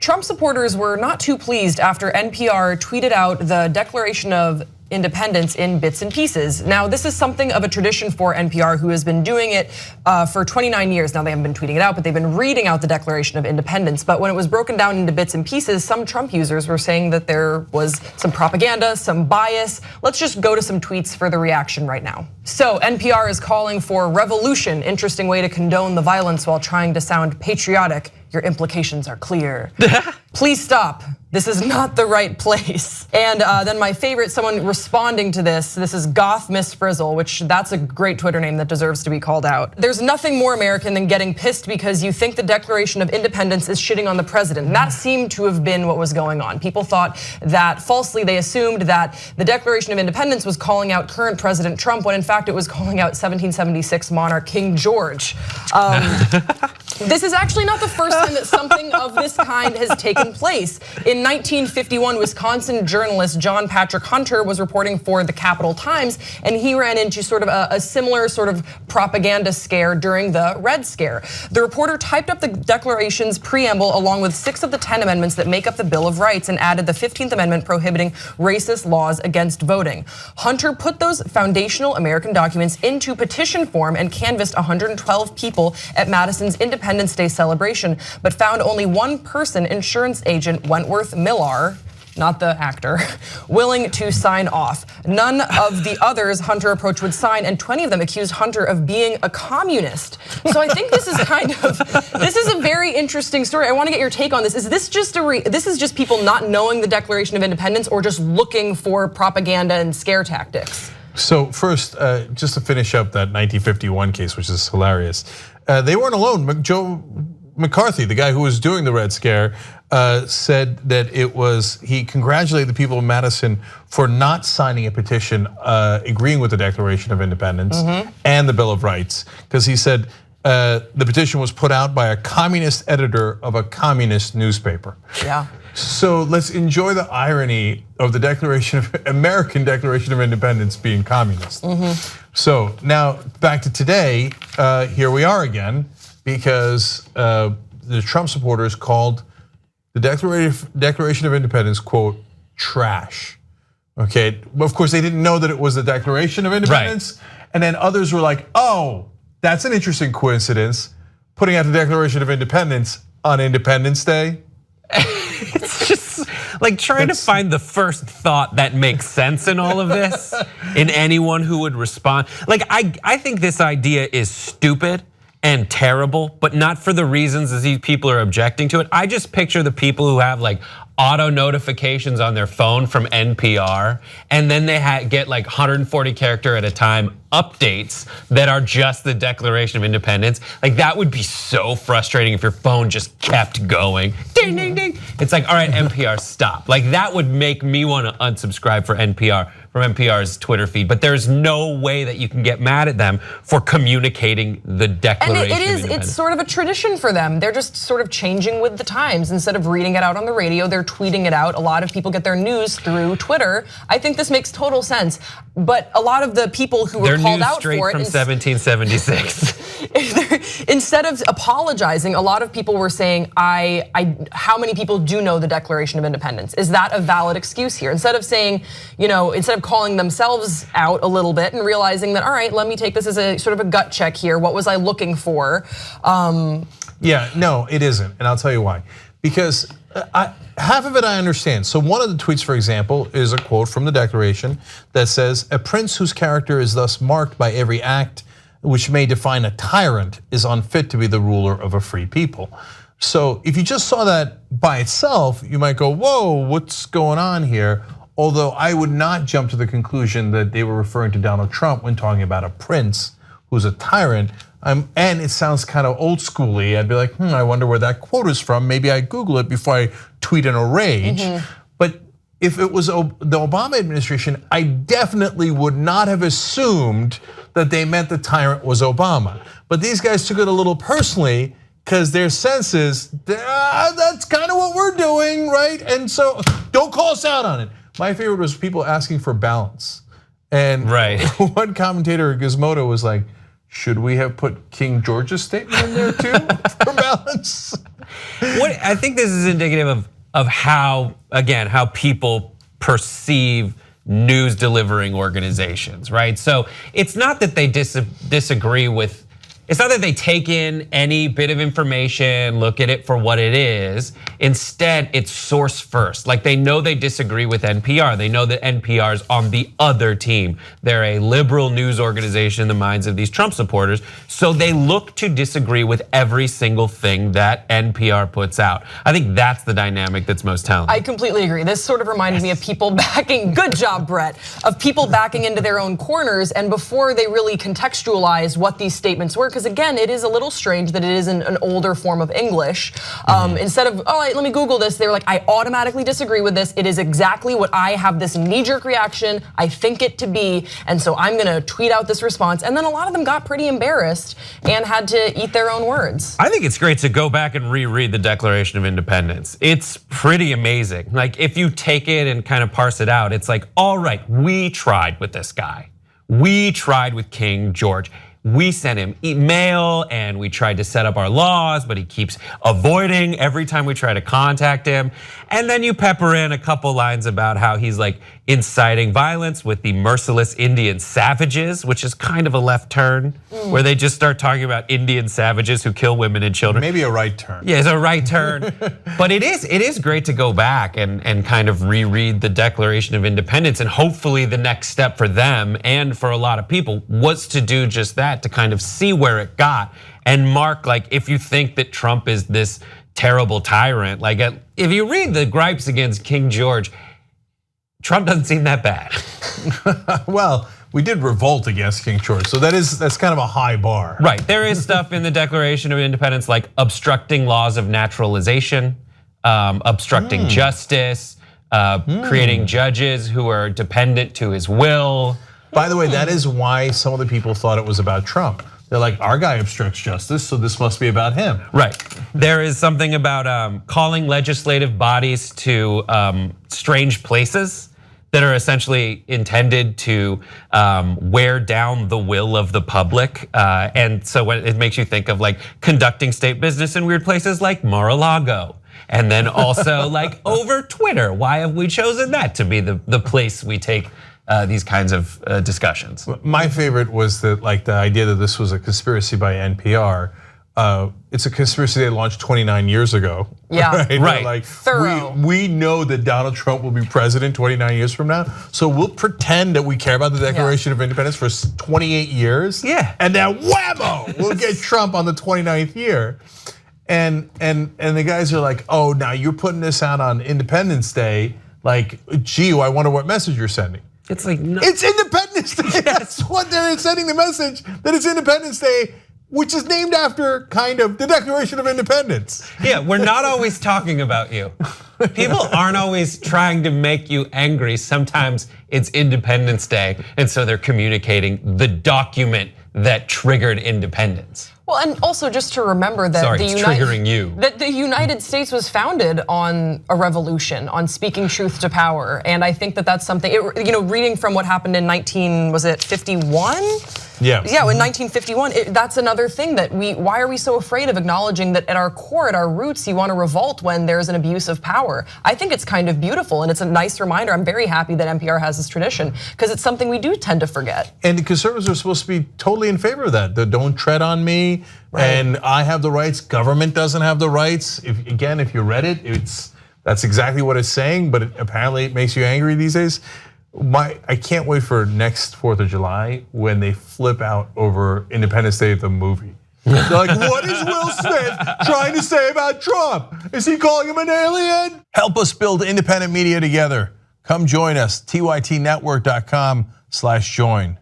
Trump supporters were not too pleased after NPR tweeted out the Declaration of Independence in bits and pieces. Now, this is something of a tradition for NPR, who has been doing it for 29 years. Now, they haven't been tweeting it out, but they've been reading out the Declaration of Independence. But when it was broken down into bits and pieces, some Trump users were saying that there was some propaganda, some bias. Let's just go to some tweets for the reaction right now. So NPR is calling for revolution. Interesting way to condone the violence while trying to sound patriotic. Your implications are clear. Please stop. This is not the right place. And then my favorite, someone responding to this is Goth Miss Frizzle, which that's a great Twitter name that deserves to be called out. There's nothing more American than getting pissed because you think the Declaration of Independence is shitting on the president. And that seemed to have been what was going on. People thought that falsely, they assumed that the Declaration of Independence was calling out current President Trump, when in fact it was calling out 1776 monarch King George. This is actually not the first time that something of this kind has taken place. In 1951, Wisconsin journalist John Patrick Hunter was reporting for the Capital Times, and he ran into sort of a similar sort of propaganda scare during the Red Scare. The reporter typed up the Declaration's preamble along with 6 of the 10 amendments that make up the Bill of Rights and added the 15th Amendment prohibiting racist laws against voting. Hunter put those foundational American documents into petition form and canvassed 112 people at Madison's Independence Day celebration, but found only one person, insurance agent Wentworth Millar, not the actor, willing to sign off. None of the others Hunter approached would sign, and 20 of them accused Hunter of being a communist. So I think this is this is a very interesting story. I want to get your take on this. Is this just this is just people not knowing the Declaration of Independence, or just looking for propaganda and scare tactics? So first, just to finish up that 1951 case, which is hilarious. They weren't alone. Joe McCarthy, the guy who was doing the Red Scare, said that he congratulated the people of Madison for not signing a petition agreeing with the Declaration of Independence and the Bill of Rights, because he said the petition was put out by a communist editor of a communist newspaper. Yeah. So let's enjoy the irony of the American Declaration of Independence being communist. So now back to today, here we are again, because the Trump supporters called the Declaration of Independence, quote, trash. Okay, of course they didn't know that it was the Declaration of Independence. Right. And then others were like, oh, that's an interesting coincidence, putting out the Declaration of Independence on Independence Day. It's just like trying to find the first thought that makes sense in all of this in anyone who would respond. Like I think this idea is stupid and terrible, but not for the reasons as these people are objecting to it. I just picture the people who have like auto notifications on their phone from NPR, and then they get like 140 character at a time updates that are just the Declaration of Independence. Like that would be so frustrating if your phone just kept going. Ding, ding, ding. It's like, all right, NPR, stop. Like that would make me want to unsubscribe from NPR's Twitter feed, but there's no way that you can get mad at them for communicating the Declaration of Independence. It's sort of a tradition for them. They're just sort of changing with the times. Instead of reading it out on the radio, they're tweeting it out. A lot of people get their news through Twitter. I think this makes total sense. But a lot of the people who were called out for it, from 1776. Instead of apologizing, a lot of people were saying, how many people do know the Declaration of Independence? Is that a valid excuse here? Instead of saying, instead of calling themselves out a little bit and realizing that, all right, let me take this as a sort of a gut check here. What was I looking for? Yeah, no, it isn't, and I'll tell you why. Because half of it I understand. So one of the tweets, for example, is a quote from the Declaration that says, "A prince whose character is thus marked by every act which may define a tyrant is unfit to be the ruler of a free people." So if you just saw that by itself, you might go, whoa, what's going on here? Although I would not jump to the conclusion that they were referring to Donald Trump when talking about a prince who's a tyrant. And it sounds kind of old schooly. I'd be like, I wonder where that quote is from. Maybe I Google it before I tweet in a rage. But if it was the Obama administration, I definitely would not have assumed that they meant the tyrant was Obama. But these guys took it a little personally, because their sense is, that's kind of what we're doing, right? And so don't call us out on it. My favorite was people asking for balance. And one commentator, Gizmodo, was like, should we have put King George's statement in there too for balance? I think this is indicative of how, again, how people perceive news delivering organizations, right? So it's not that they disagree with, it's not that they take in any bit of information, look at it for what it is. Instead, it's source first. Like they know they disagree with NPR. They know that NPR is on the other team. They're a liberal news organization in the minds of these Trump supporters. So they look to disagree with every single thing that NPR puts out. I think that's the dynamic that's most telling. I completely agree. This sort of reminded me of people backing, good job, Brett, of people backing into their own corners and before they really contextualize what these statements were. Because again, it is a little strange that it is an older form of English. Instead of, oh, let me Google this, they were like, I automatically disagree with this. It is exactly what I have this knee-jerk reaction, I think it to be, and so I'm gonna tweet out this response. And then a lot of them got pretty embarrassed and had to eat their own words. I think it's great to go back and reread the Declaration of Independence. It's pretty amazing. Like if you take it and kind of parse it out, it's like, all right, we tried with this guy. We tried with King George. We sent him email and we tried to set up our laws, but he keeps avoiding every time we try to contact him. And then you pepper in a couple lines about how he's like inciting violence with the merciless Indian savages, which is kind of a left turn, where they just start talking about Indian savages who kill women and children. Maybe a right turn. Yeah, it's a right turn. But it is great to go back and kind of reread the Declaration of Independence, and hopefully the next step for them and for a lot of people was to do just that, to kind of see where it got and mark, like, if you think that Trump is this terrible tyrant, like if you read the gripes against King George, Trump doesn't seem that bad. Well, we did revolt against King George, so that's kind of a high bar. Right, there is stuff in the Declaration of Independence like obstructing laws of naturalization, obstructing justice, creating judges who are dependent to his will. By the way, that is why some of the people thought it was about Trump. They're like, our guy obstructs justice, so this must be about him. Right. There is something about calling legislative bodies to strange places that are essentially intended to wear down the will of the public. And so when it makes you think of like conducting state business in weird places like Mar-a-Lago. And then also like over Twitter. Why have we chosen that to be the place we take these kinds of discussions? My favorite was the idea that this was a conspiracy by NPR. It's a conspiracy they launched 29 years ago. Yeah, right. Like, thorough. We know that Donald Trump will be president 29 years from now, so we'll pretend that we care about the Declaration of Independence for 28 years. Yeah. And then whammo, we'll get Trump on the 29th year. And the guys are like, oh, now you're putting this out on Independence Day. Like, gee, I wonder what message you're sending. It's like, no. It's Independence Day. That's what they're sending the message, that it's Independence Day, which is named after kind of the Declaration of Independence. Yeah, we're not always talking about you. People aren't always trying to make you angry. Sometimes it's Independence Day, and so they're communicating the document that triggered independence. Well, and also just to remember that the United States was founded on a revolution, on speaking truth to power, and I think that that's something. Reading from what happened in 1951. Yeah. Yeah, in 1951, that's another thing that why are we so afraid of acknowledging that at our core, at our roots, you want to revolt when there's an abuse of power? I think it's kind of beautiful and it's a nice reminder. I'm very happy that NPR has this tradition because it's something we do tend to forget. And the conservatives are supposed to be totally in favor of that. The don't tread on me, right. And I have the rights, government doesn't have the rights. If you read it, that's exactly what it's saying, but apparently it makes you angry these days. I can't wait for next 4th of July when they flip out over Independence Day at the movie. They're like, what is Will Smith trying to say about Trump? Is he calling him an alien? Help us build independent media together. Come join us, tytnetwork.com/join.